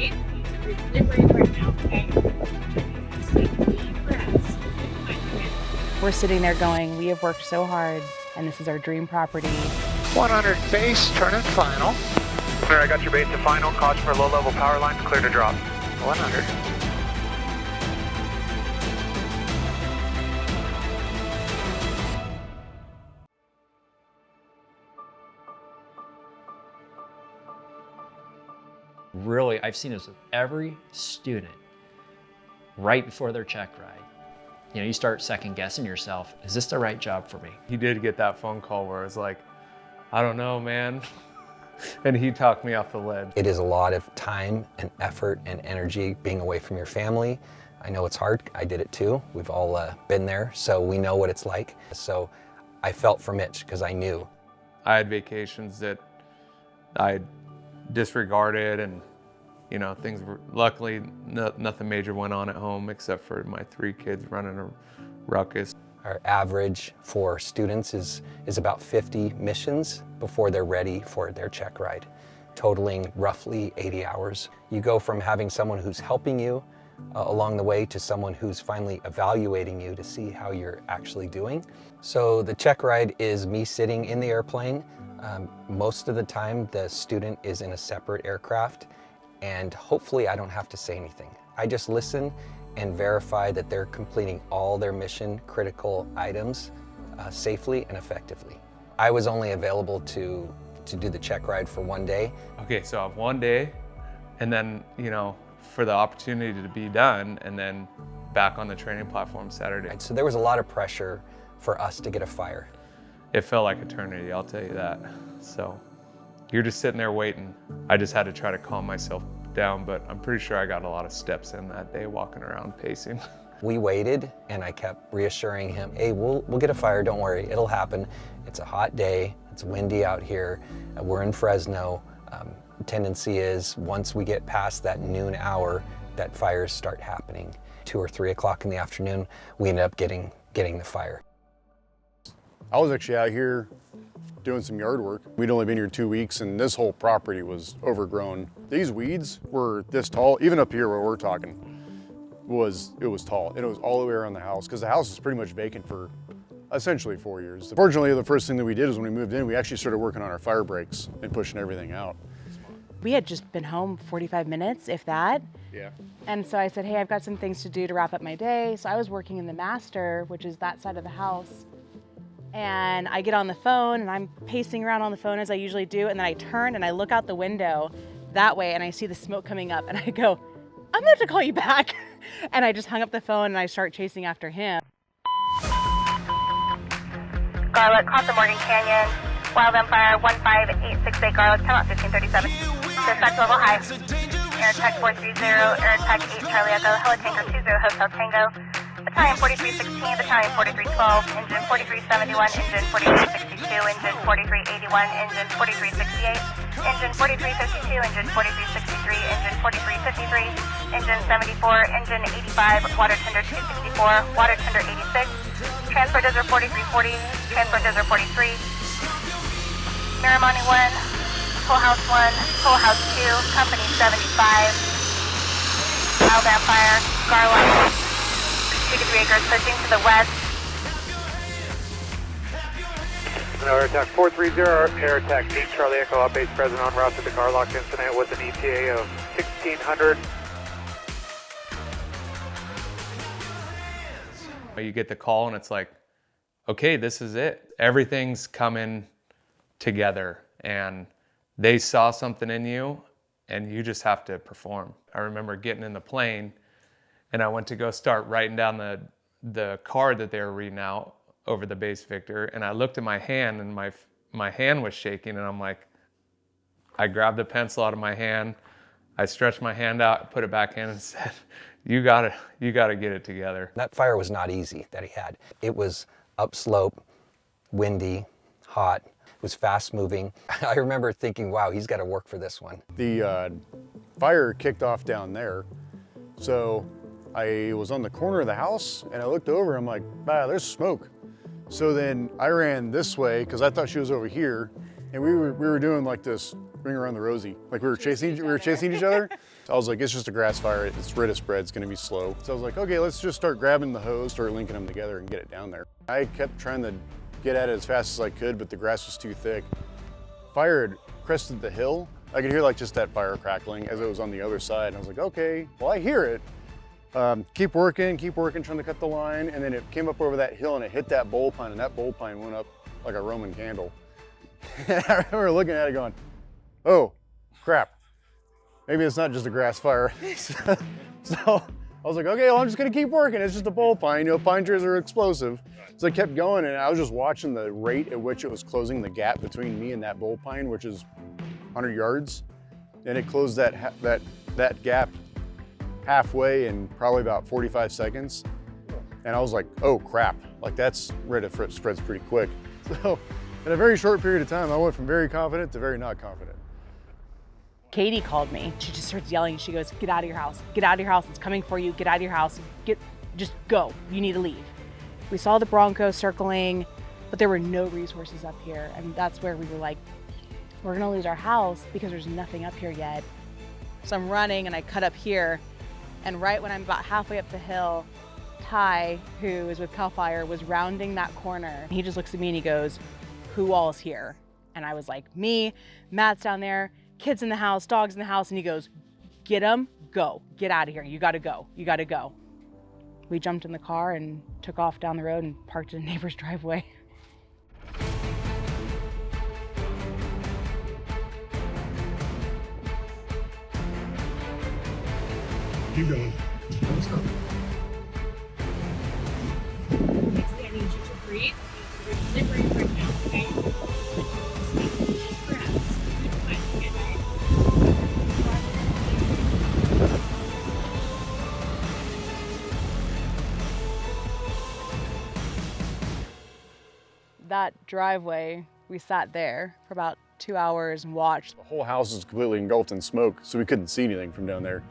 breathe. Really breathe right now, okay? Take deep breaths. We're sitting there going, we have worked so hard, and this is our dream property. 100 base, turning final. Clear, I got your base to final. Caution for low-level power lines, clear to drop. 100. Really, I've seen this with every student right before their check ride. You know, you start second guessing yourself, is this the right job for me? He did get that phone call where it's like, I don't know, man. And he talked me off the ledge. It is a lot of time and effort and energy being away from your family. I know it's hard, I did it too. We've all been there, so we know what it's like. So I felt for Mitch because I knew. I had vacations that I disregarded, and you know, things were, luckily nothing major went on at home except for my 3 kids running a ruckus. Our average for students is about 50 missions before they're ready for their check ride, totaling roughly 80 hours. You go from having someone who's helping you along the way to someone who's finally evaluating you to see how you're actually doing. So the check ride is me sitting in the airplane. Most of the time the student is in a separate aircraft, and hopefully I don't have to say anything. I just listen and verify that they're completing all their mission critical items safely and effectively. I was only available to do the check ride for 1 day. Okay, so I have 1 day, and then, you know, for the opportunity to be done, and then back on the training platform Saturday. So there was a lot of pressure for us to get a fire. It felt like eternity, I'll tell you that. So you're just sitting there waiting. I just had to try to calm myself down, but I'm pretty sure I got a lot of steps in that day walking around pacing. We waited, and I kept reassuring him, hey, we'll get a fire, don't worry, it'll happen. It's a hot day, it's windy out here, we're in Fresno. The tendency is once we get past that noon hour, that fires start happening. 2 or 3 o'clock in the afternoon, we ended up getting the fire. I was actually out here doing some yard work. We'd only been here 2 weeks, and this whole property was overgrown. These weeds were this tall, even up here where we're talking, it was tall. It was all the way around the house, because the house is pretty much vacant for essentially 4 years. Fortunately, the first thing that we did is when we moved in, we actually started working on our fire breaks and pushing everything out. We had just been home 45 minutes, if that. Yeah. And so I said, hey, I've got some things to do to wrap up my day. So I was working in the master, which is that side of the house. And I get on the phone, and I'm pacing around on the phone as I usually do. And then I turn and I look out the window that way, and I see the smoke coming up. And I go, I'm gonna have to call you back. And I just hung up the phone and I start chasing after him. Garlic, cross the Morgan Canyon, Wildfire 15868 Garlic, time out 1537. Dispatch level high. Air Tech 430, Air Tech 8 Charlie Echo, Helitanker 20 Hotel Tango. Battalion 4316, Battalion 4312, Engine 4371, Engine 4362, Engine 4381, Engine 4368, Engine 4352, Engine 4363, Engine 4353, Engine 74, Engine 85, Water Tender 264, Water Tender 86, Transport Desert 4340, Transport Desert 43, Miramani 1, Full House 1, Full House 2, Company 75, Wildfire, Garlic, 2 to 3 acres, pushing to the west. No, Air Attack 430, Air Attack 8 Charlie Echo, up base present on route to the car lock incident with an ETA of 1600. You get the call and it's like, okay, this is it. Everything's coming together, and they saw something in you, and you just have to perform. I remember getting in the plane, and I went to go start writing down the card that they were reading out over the base Victor, and I looked at my hand, and my hand was shaking, and I'm like, I grabbed the pencil out of my hand, I stretched my hand out, put it back in, and said, you gotta get it together. That fire was not easy that he had. It was upslope, windy, hot, it was fast moving. I remember thinking, wow, he's gotta work for this one. The fire kicked off down there, so I was on the corner of the house, and I looked over, I'm like, wow, there's smoke. So then I ran this way, because I thought she was over here, and we were doing like this ring around the rosy. Like we were chasing each other. So I was like, it's just a grass fire. Its rate of spread's gonna be slow. So I was like, okay, let's just start grabbing the hose, start linking them together and get it down there. I kept trying to get at it as fast as I could, but the grass was too thick. Fire had crested the hill. I could hear like just that fire crackling as it was on the other side. And I was like, okay, well, I hear it. Keep working, trying to cut the line. And then it came up over that hill and it hit that bowl pine, and that bowl pine went up like a Roman candle. And I remember looking at it going, oh, crap. Maybe it's not just a grass fire. So I was like, okay, well, I'm just gonna keep working. It's just a bowl pine, you know, pine trees are explosive. So I kept going, and I was just watching the rate at which it was closing the gap between me and that bowl pine, which is 100 yards. And it closed that gap halfway in probably about 45 seconds. And I was like, oh crap, like that's rate of spreads pretty quick. So in a very short period of time, I went from very confident to very not confident. Katie called me. She just starts yelling. She goes, get out of your house. Get out of your house. It's coming for you. Get out of your house. Just go. You need to leave. We saw the Bronco circling, but there were no resources up here. And that's where we were like, we're gonna lose our house because there's nothing up here yet. So I'm running and I cut up here. And right when I'm about halfway up the hill, Ty, who is with CAL FIRE, was rounding that corner. He just looks at me and he goes, who all's here? And I was like, me, Matt's down there, kids in the house, dogs in the house. And he goes, get them, go, get out of here. You gotta go, you gotta go. We jumped in the car and took off down the road and parked in a neighbor's driveway. Keep going. Let's go. Basically, I need you to breathe. You need to breathe right now, okay? Deep breaths. That driveway, we sat there for about 2 hours and watched. The whole house is completely engulfed in smoke, so we couldn't see anything from down there.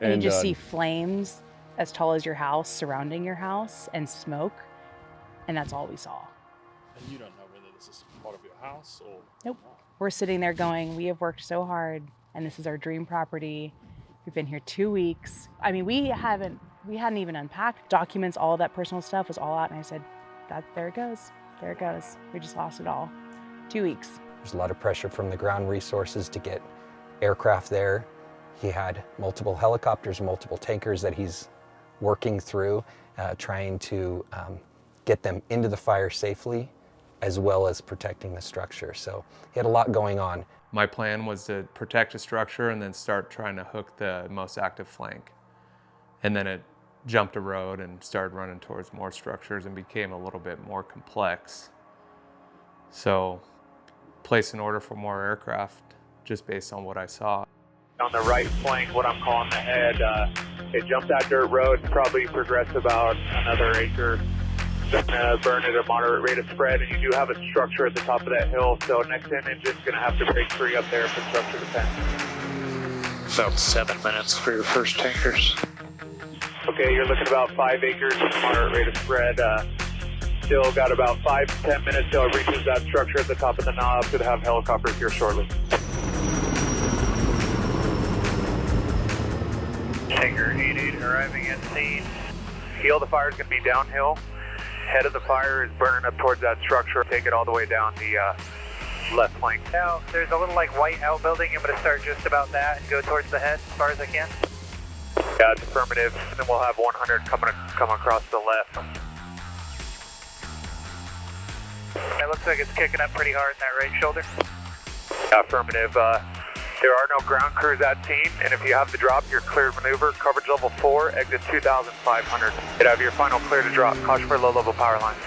And you just see flames as tall as your house surrounding your house and smoke, and that's all we saw. And you don't know whether this is part of your house or Nope. not. We're sitting there going, we have worked so hard, and this is our dream property. We've been here 2 weeks. I mean, we hadn't even unpacked documents. All of that personal stuff was all out, and I said, there it goes. There it goes. We just lost it all. 2 weeks. There's a lot of pressure from the ground resources to get aircraft there. He had multiple helicopters, multiple tankers that he's working through, trying to get them into the fire safely, as well as protecting the structure. So he had a lot going on. My plan was to protect a structure and then start trying to hook the most active flank. And then it jumped a road and started running towards more structures and became a little bit more complex. So placed an order for more aircraft just based on what I saw. On the right flank, what I'm calling the head, it jumped that dirt road, probably progressed about another acre, burn at a moderate rate of spread, and you do have a structure at the top of that hill, so next in engine's going to have to break free up there for structure defense. About 7 minutes for your first tankers. Okay, you're looking about 5 acres with a moderate rate of spread. Still got about 5 to 10 minutes till it reaches that structure at the top of the knob. Could have helicopters here shortly. Tanker 88 arriving at scene. Heel of the fire is going to be downhill. Head of the fire is burning up towards that structure. Take it all the way down the left flank. Now, there's a little like white outbuilding. I'm going to start just about that and go towards the head as far as I can. Yeah, it's affirmative. And then we'll have 100 come across the left. It looks like it's kicking up pretty hard in that right shoulder. Yeah, affirmative. There are no ground crews at scene, and if you have to drop, you're cleared maneuver. Coverage level 4, exit 2,500. You'd have your final clear to drop. Caution for low-level power lines.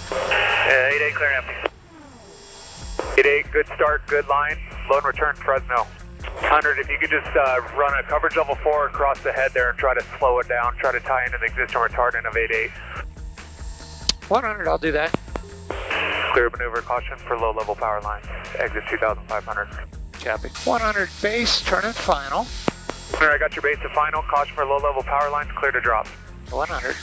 Yeah, 8-8 clearing up. 8-8, good start, good line. Low and return, Fresno. 100, if you could just run a coverage level 4 across the head there and try to slow it down, try to tie in an existing retardant of 8-8. 100, I'll do that. Clear maneuver, caution for low-level power lines. Exit 2,500. Copy. 100 base, turn it final. I got your base to final. Caution for low-level power lines, clear to drop. 100.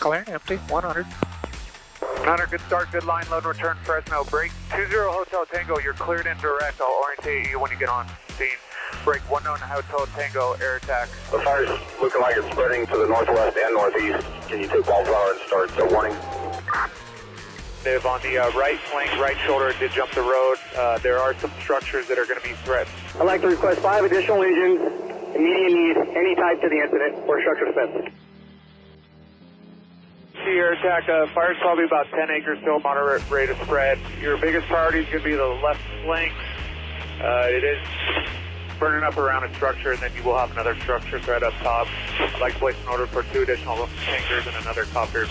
Clear, empty, 100. 100, good start, good line, load and return, Fresno. Break 20 Hotel Tango, you're cleared in direct. I'll orientate you when you get on scene. Break 19 Hotel Tango, air attack. The fire's looking like it's spreading to the northwest and northeast. Can you take Wildfire and start the warning? They've on the right flank, right shoulder, did jump the road. There are some structures that are going to be threatened. I'd like to request 5 additional legions, immediate need, any type to the incident, or structure defense. See air attack, fire's probably about 10 acres still, moderate rate of spread. Your biggest priority is going to be the left flank. It is burning up around a structure, and then you will have another structure threat up top. I'd like to place an order for 2 additional tankers and another copter.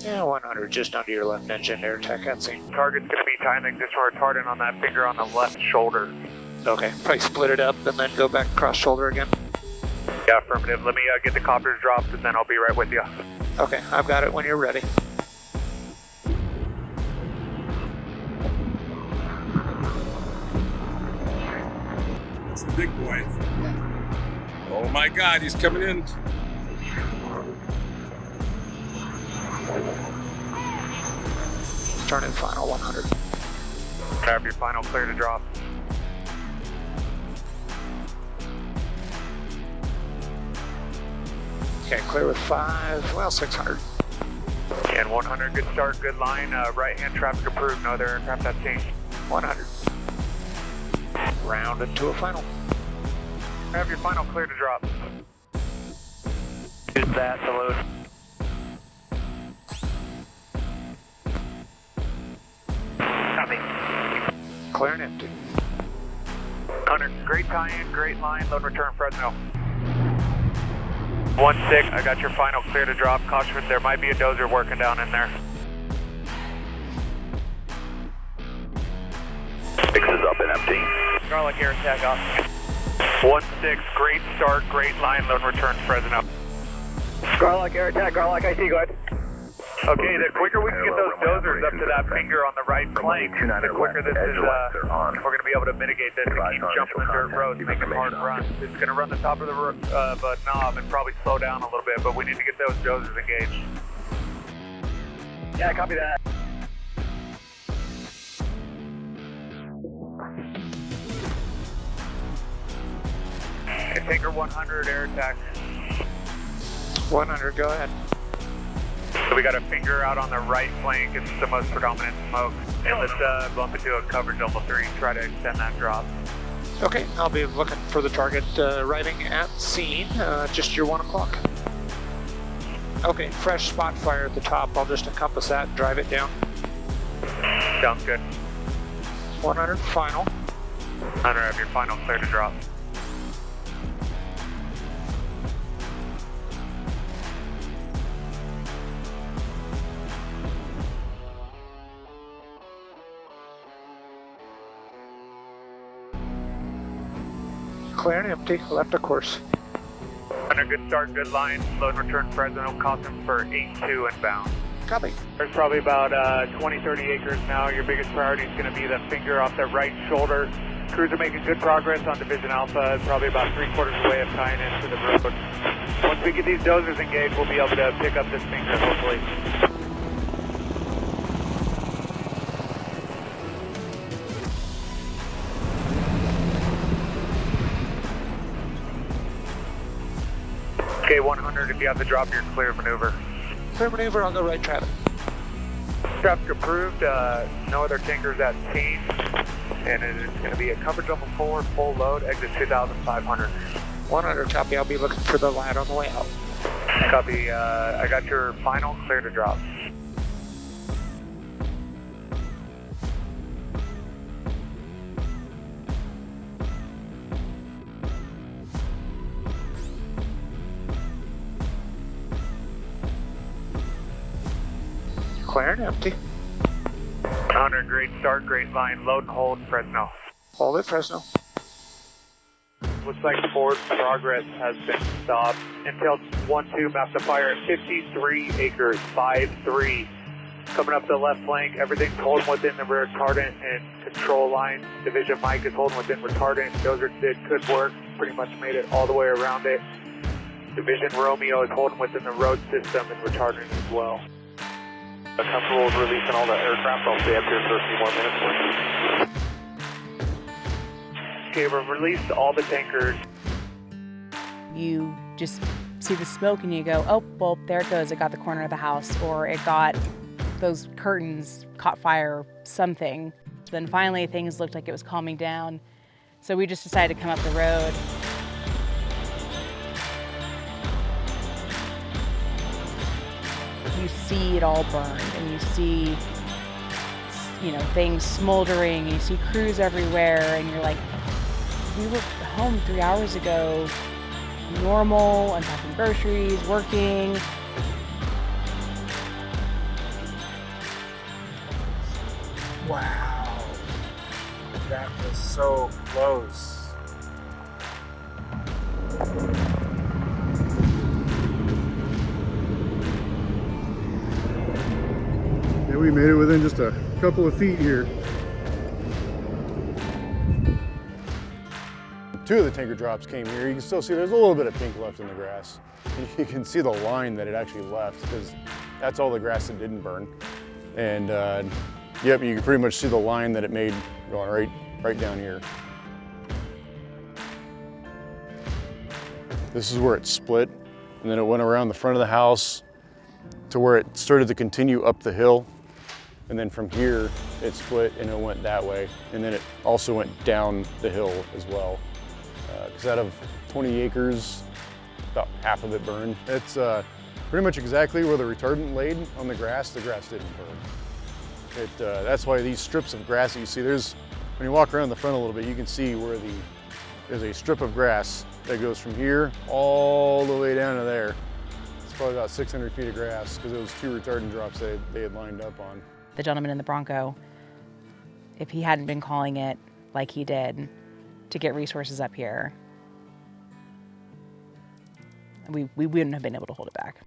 Yeah, 100, just under your left engine, air attack at scene. Target's going to be timing just retardant on that finger on the left shoulder. Okay, probably split it up and then go back across shoulder again. Yeah, affirmative. Let me get the copters dropped, and then I'll be right with you. Okay, I've got it when you're ready. That's the big boy. Oh my God, he's coming in. Turn in final 100. Have your final clear to drop. Okay, clear with 5, well, 600. And 100, good start, good line. Right-hand traffic approved, no other aircraft at scene. 100. Round into a final. Have your final clear to drop. Use that to load. Copy. Clear and empty. 100, great tie-in, great line, load and return Fresno. 1-6, I got your final clear to drop. Caution, there might be a dozer working down in there. 6 is up and empty. Garlic air attack off. 1-6, great start, great line, load and return Fresno. Garlock, air attack, Garlock, I see, go ahead. Okay, the quicker we can get those dozers up to that finger on the right flank, the quicker this is, we're going to be able to mitigate this and keep jumping the dirt roads, make them hard to run. It's going to run the top of the knob and probably slow down a little bit, but we need to get those dozers engaged. Yeah, copy that. Okay, Tanker 100, air attack. 100, go ahead. So we got a finger out on the right flank. It's the most predominant smoke. And let's bump into a coverage level 3, try to extend that drop. Okay, I'll be looking for the target arriving at scene, just your 1 o'clock. Okay, fresh spot fire at the top. I'll just encompass that and drive it down. Sounds good. 100, final. 100, have your final clear to drop. Clear and empty, left of course. 100, good start, good line, load and return Fresno, caution for 8-2 inbound. Copy. There's probably about 20-30 acres now. Your biggest priority is going to be the finger off the right shoulder. Crews are making good progress on Division Alpha. It's probably about 3/4 of the way of tying into the road. Once we get these dozers engaged, we'll be able to pick up this finger, hopefully. Okay, 100, if you have to drop your clear maneuver. Clear maneuver, I'll go right traffic. Traffic approved, no other tankers at scene, and it is going to be a coverage level 4, full load, exit 2,500. 100, copy, I'll be looking for the lad on the way out. Copy, I got your final clear to drop. Clear and empty. 100, great start, great line, load and hold, Fresno. Hold it, Fresno. Looks like forward progress has been stopped. Intel 1-2 mapped the fire at 53 acres, 5-3. Coming up the left flank, everything's holding within the retardant and control line. Division Mike is holding within retardant. Those are could work. pretty much made it all the way around it. Division Romeo is holding within the road system and retarding as well. Comfortable with releasing all the aircraft. I'll stay up here for a few more minutes. Okay, we've released all the tankers. You just see the smoke and you go, oh, well, there it goes. It got the corner of the house, or it got those curtains caught fire, something. Then finally things looked like it was calming down. So we just decided to come up the road. You see it all burned, and you see, things smoldering, and you see crews everywhere, and you're like, we were home 3 hours ago, normal, unpacking groceries, working. Wow. That was so close. Yeah, we made it within just a couple of feet here. Two of the tanker drops came here. You can still see there's a little bit of pink left in the grass. You can see the line that it actually left, because that's all the grass that didn't burn. And yep, you can pretty much see the line that it made going right down here. This is where it split, and then it went around the front of the house to where it started to continue up the hill. And then from here, it split and it went that way. And then it also went down the hill as well. Because out of 20 acres, about half of it burned. It's pretty much exactly where the retardant laid on the grass didn't burn. That's why these strips of grass that you see, when you walk around the front a little bit, you can see where there's a strip of grass that goes from here all the way down to there. It's probably about 600 feet of grass, because it was two retardant drops they had lined up on. The gentleman in the Bronco, if he hadn't been calling it like he did to get resources up here, we wouldn't have been able to hold it back.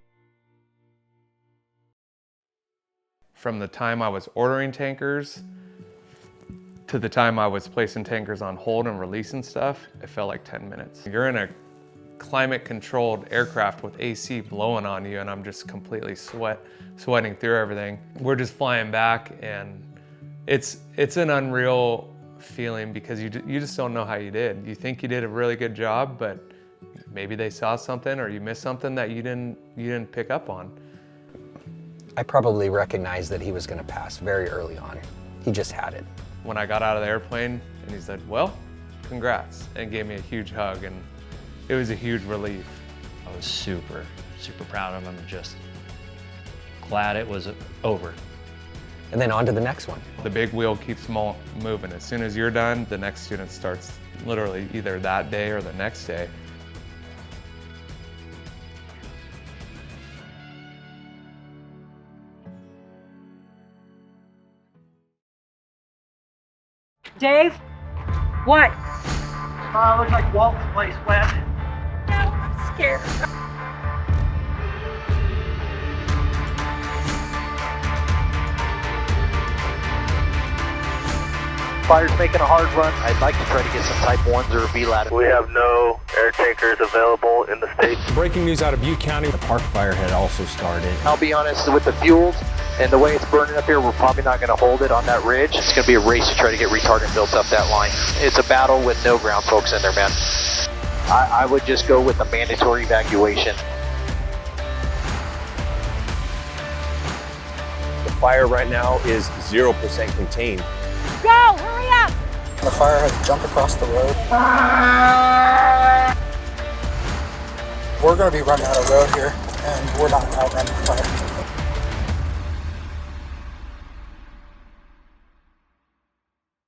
From the time I was ordering tankers to the time I was placing tankers on hold and releasing stuff, it felt like 10 minutes. You're in a climate-controlled aircraft with AC blowing on you, and I'm just completely sweating through everything. We're just flying back, and it's an unreal feeling, because you just don't know how you did. You think you did a really good job, but maybe they saw something or you missed something that you didn't pick up on. I probably recognized that he was going to pass very early on. He just had it. When I got out of the airplane, and he said, well, congrats, and gave me a huge hug, and it was a huge relief. I was super, super proud of him, and just glad it was over. And then on to the next one. The big wheel keeps moving. As soon as you're done, the next student starts literally either that day or the next day. Dave? What? Looks like Walt's place went. I'm scared. Fire's making a hard run. I'd like to try to get some Type 1s or B ladder. We have no air tankers available in the state. Breaking news out of Butte County. The park fire had also started. I'll be honest, with the fuels and the way it's burning up here, we're probably not going to hold it on that ridge. It's going to be a race to try to get retardant built up that line. It's a battle with no ground folks in there, man. I would just go with a mandatory evacuation. The fire right now is 0% contained. Go! Hurry up! The fire has jumped across the road. We're going to be running out of road here, and we're not outrunning the fire.